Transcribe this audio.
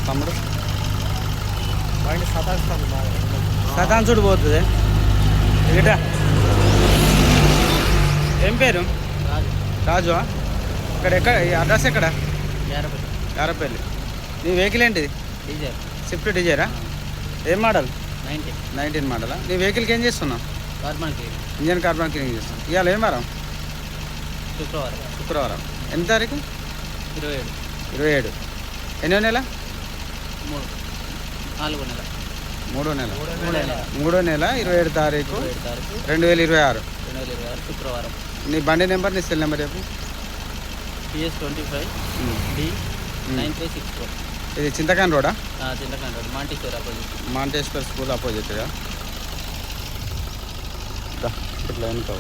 తమ్ముడు బండి సతాయిస్తాను బాగా. శతాంశుడు పోతుంది ఇట. ఏం పేరు? రాజు. ఇక్కడ ఎక్కడ ఈ అడ్రస్ ఎక్కడ? యారపల్లి. నీ వెహికల్ ఏంటిది? డీజర్ స్విఫ్ట్ డిజైరా? ఏం మోడల్? 19 మోడలా? నీ వెహికల్కి ఏం చేస్తున్నావు? కార్బన్ ఇంజన్ కార్బన్ క్లీనింగ్ చేస్తాం. ఇవాళ ఏం వారం? శుక్రవారం. ఎన్ని తారీఖు? 27. ఎన్నో నెల? 3వ నెల. 27 తారీఖు 2026 శుక్రవారం. నీ బండి నెంబర్, నీ సెల్ నెంబర్ చెప్పు. PS25 D 9364. ఇది చింతకాన్ రోడా? చింతకాండ రోడ్, మాంటేశ్వర్ స్కూల్ అపోజిట్గా. ఇట్లా వెనుక